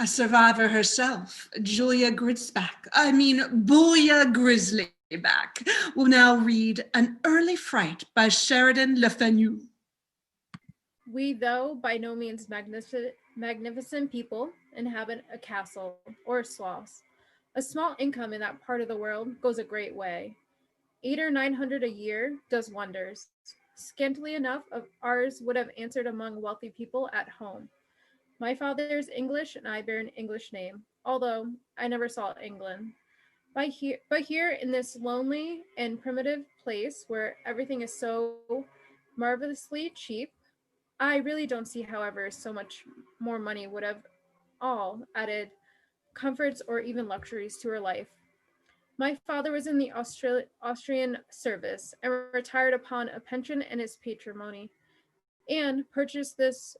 A survivor herself, Booyah Grizzlyback, will now read An Early Fright by Sheridan Le Fanu. We, though by no means magnificent people, inhabit a castle or a slough. A small income in that part of the world goes a great way. 800 or 900 a year does wonders. Scantily enough of ours would have answered among wealthy people at home. My father is English, and I bear an English name, although I never saw England. But here in this lonely and primitive place where everything is so marvelously cheap, I really don't see, however, so much more money would have all added comforts or even luxuries to her life. My father was in the Austrian service and retired upon a pension and his patrimony, and purchased this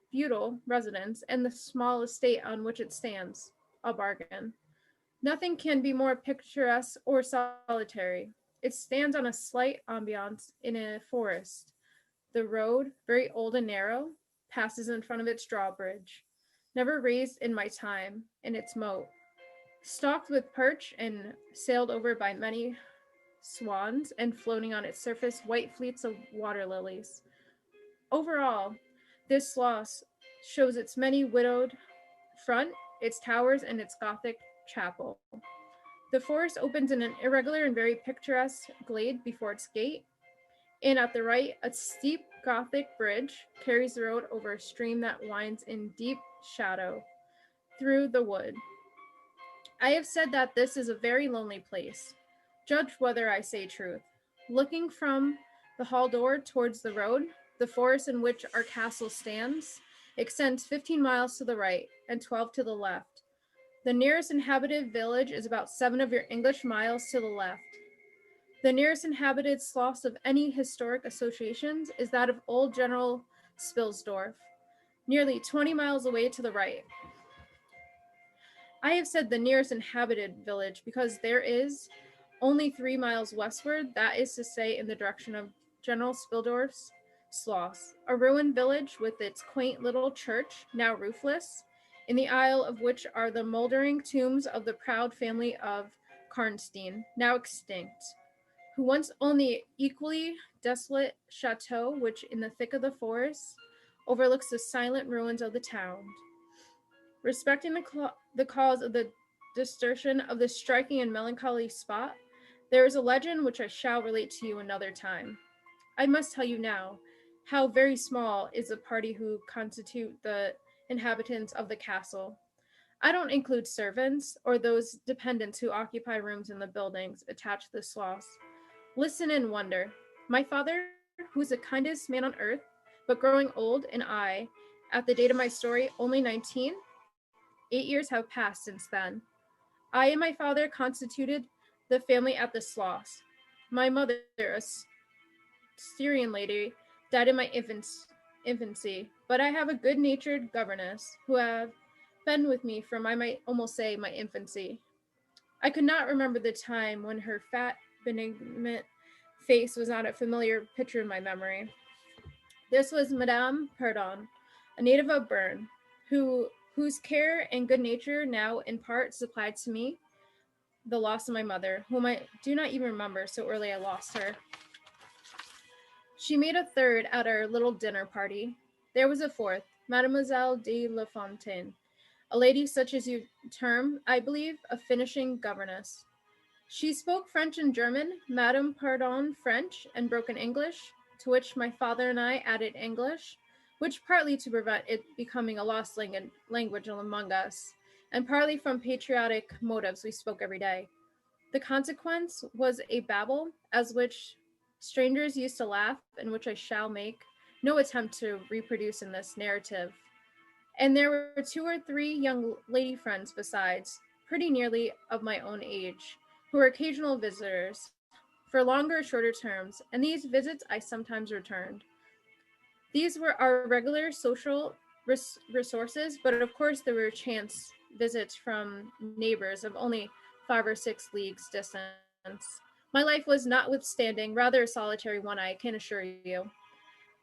feudal residence and the small estate on which it stands, a bargain. Nothing can be more picturesque or solitary. It stands on a slight ambiance in a forest. The road, very old and narrow, passes in front of its drawbridge, never raised in my time, in its moat, stocked with perch and sailed over by many swans, and floating on its surface white fleets of water lilies. Overall, this slough shows its many widowed front, its towers, and its Gothic chapel. The forest opens in an irregular and very picturesque glade before its gate, and at the right, a steep Gothic bridge carries the road over a stream that winds in deep shadow through the wood. I have said that this is a very lonely place. Judge whether I say truth. Looking from the hall door towards the road, the forest in which our castle stands extends 15 miles to the right and 12 to the left. The nearest inhabited village is about 7 of your English miles to the left. The nearest inhabited slough of any historic associations is that of old General Spilsdorf, nearly 20 miles away to the right. I have said the nearest inhabited village because there is only 3 miles westward, that is to say, in the direction of General Spildorf's Sloss, a ruined village with its quaint little church, now roofless, in the aisle of which are the moldering tombs of the proud family of Karnstein, now extinct, who once owned the equally desolate chateau which, in the thick of the forest, overlooks the silent ruins of the town. Respecting the cause of the desertion of this striking and melancholy spot, there is a legend which I shall relate to you another time. I must tell you now how very small is the party who constitute the inhabitants of the castle. I don't include servants or those dependents who occupy rooms in the buildings attached to the sloughs. Listen and wonder. My father, who is the kindest man on earth, but growing old, and I, at the date of my story, only 19, 8 years have passed since then. I and my father constituted the family at the sloughs. My mother, a Styrian lady, died in my infancy, but I have a good-natured governess who have been with me from, I might almost say, my infancy. I could not remember the time when her fat, benignant face was not a familiar picture in my memory. This was Madame Perdon, a native of Bern, whose care and good nature now in part supplied to me the loss of my mother, whom I do not even remember, so early I lost her. She made a third at our little dinner party. There was a fourth, Mademoiselle de La Fontaine, a lady such as you term, I believe, a finishing governess. She spoke French and German, Madame Pardon French and broken English, to which my father and I added English, which partly to prevent it becoming a lost language among us, and partly from patriotic motives we spoke every day. The consequence was a babble, as which strangers used to laugh, and which I shall make no attempt to reproduce in this narrative. And there were 2 or 3 young lady friends besides, pretty nearly of my own age, who were occasional visitors, for longer or shorter terms, and these visits I sometimes returned. These were our regular social resources, but of course there were chance visits from neighbors of only 5 or 6 leagues distance. My life was notwithstanding rather a solitary one, I can assure you.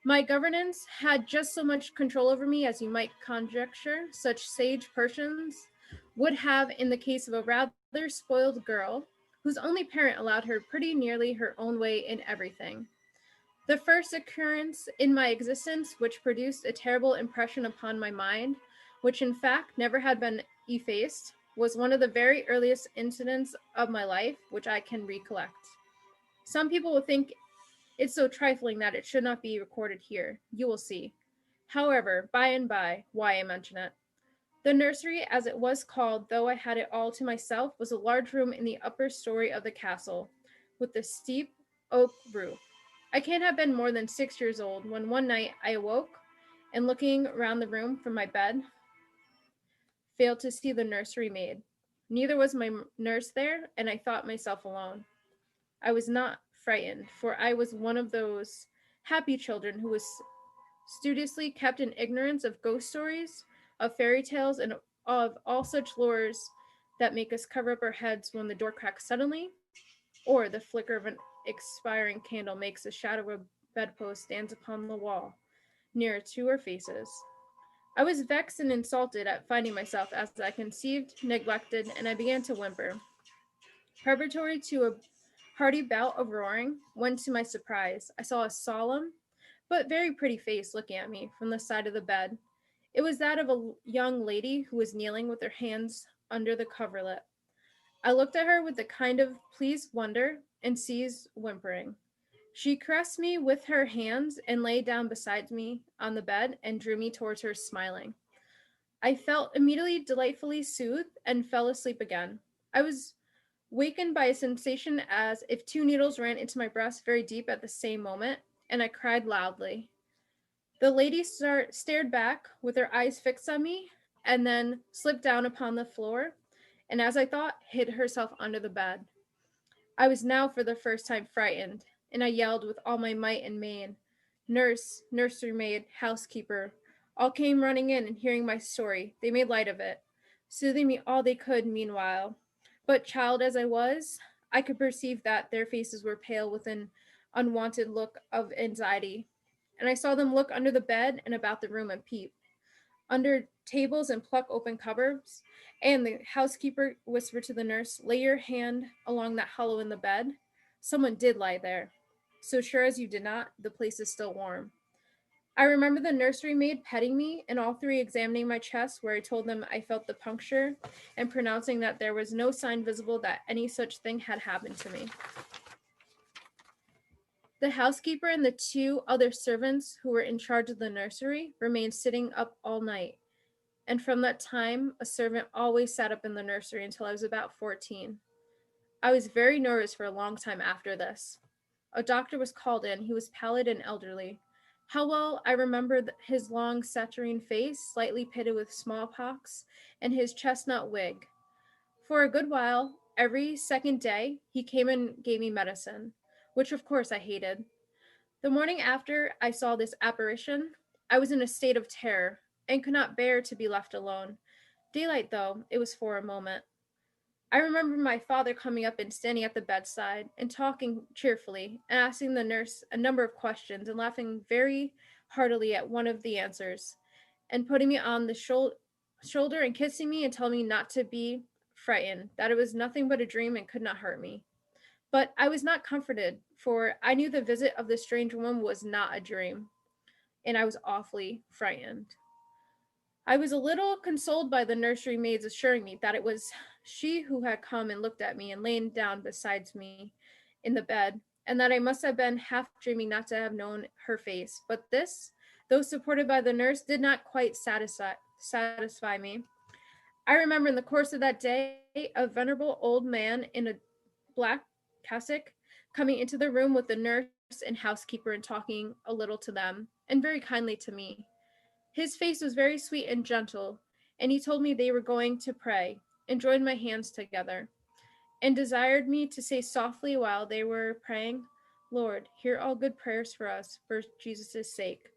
My governance had just so much control over me as you might conjecture such sage persons would have in the case of a rather spoiled girl whose only parent allowed her pretty nearly her own way in everything. The first occurrence in my existence which produced a terrible impression upon my mind, which in fact never had been effaced, was one of the very earliest incidents of my life which I can recollect. Some people will think it's so trifling that it should not be recorded here. You will see. However, by and by, why I mention it. The nursery, as it was called, though I had it all to myself, was a large room in the upper story of the castle, with a steep oak roof. I can't have been more than 6 years old when one night I awoke and, looking round the room from my bed, failed to see the nursery maid. Neither was my nurse there, and I thought myself alone. I was not frightened, for I was one of those happy children who was studiously kept in ignorance of ghost stories, of fairy tales, and of all such lures that make us cover up our heads when the door cracks suddenly, or the flicker of an expiring candle makes the shadow of a bedpost stands upon the wall nearer to our faces. I was vexed and insulted at finding myself, as I conceived, neglected, and I began to whimper. Preparatory to a hearty bout of roaring, when to my surprise I saw a solemn but very pretty face looking at me from the side of the bed. It was that of a young lady who was kneeling with her hands under the coverlet. I looked at her with a kind of pleased wonder and ceased whimpering. She caressed me with her hands and lay down beside me on the bed and drew me towards her, smiling. I felt immediately delightfully soothed and fell asleep again. I was wakened by a sensation as if two needles ran into my breast very deep at the same moment, and I cried loudly. The lady stared back with her eyes fixed on me, and then slipped down upon the floor, and as I thought, hid herself under the bed. I was now for the first time frightened, and I yelled with all my might and main. Nurse, nursery maid, housekeeper, all came running in, and hearing my story, they made light of it, soothing me all they could meanwhile. But child as I was, I could perceive that their faces were pale with an unwonted look of anxiety, and I saw them look under the bed and about the room and peep under tables and pluck open cupboards, and the housekeeper whispered to the nurse, "Lay your hand along that hollow in the bed. Someone did lie there. So sure as you did not, the place is still warm." I remember the nursery maid petting me, and all three examining my chest, where I told them I felt the puncture, and pronouncing that there was no sign visible that any such thing had happened to me. The housekeeper and the two other servants who were in charge of the nursery remained sitting up all night, and from that time a servant always sat up in the nursery until I was about 14. I was very nervous for a long time after this. A doctor was called in. He was pallid and elderly. How well I remember his long saturnine face, slightly pitted with smallpox, and his chestnut wig. For a good while, every second day, he came and gave me medicine, which of course I hated. The morning after I saw this apparition, I was in a state of terror, and could not bear to be left alone. Daylight though, it was for a moment. I remember my father coming up and standing at the bedside, and talking cheerfully, and asking the nurse a number of questions, and laughing very heartily at one of the answers, and putting me on the shoulder and kissing me and telling me not to be frightened, that it was nothing but a dream and could not hurt me. But I was not comforted, for I knew the visit of the strange woman was not a dream, and I was awfully frightened. I was a little consoled by the nursery maid's assuring me that it was she who had come and looked at me and lain down beside me in the bed, and that I must have been half dreaming not to have known her face. But this, though supported by the nurse, did not quite satisfy me. I remember in the course of that day a venerable old man in a black cassock coming into the room with the nurse and housekeeper and talking a little to them, and very kindly to me. His face was very sweet and gentle, and he told me they were going to pray, and joined my hands together, and desired me to say softly while they were praying, "Lord, hear all good prayers for us, for Jesus' sake."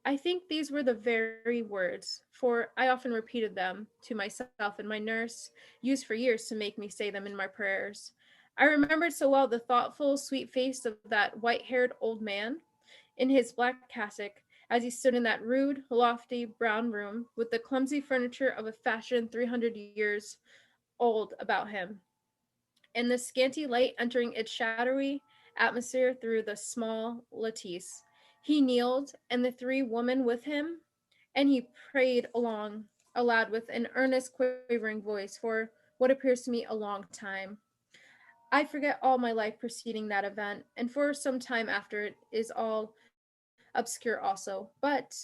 I think these were the very words, for I often repeated them to myself, and my nurse used for years to make me say them in my prayers. I remembered so well the thoughtful, sweet face of that white haired old man, in his black cassock as he stood in that rude, lofty brown room with the clumsy furniture of a fashion 300 years old about him, and the scanty light entering its shadowy atmosphere through the small lattice. He kneeled, and the three women with him, and he prayed along aloud with an earnest, quavering voice for what appears to me a long time. I forget all my life preceding that event, and for some time after it is all obscure also. But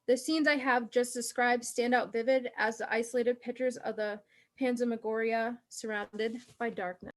the scenes I have just described stand out vivid as the isolated pictures of the Phantasmagoria surrounded by darkness.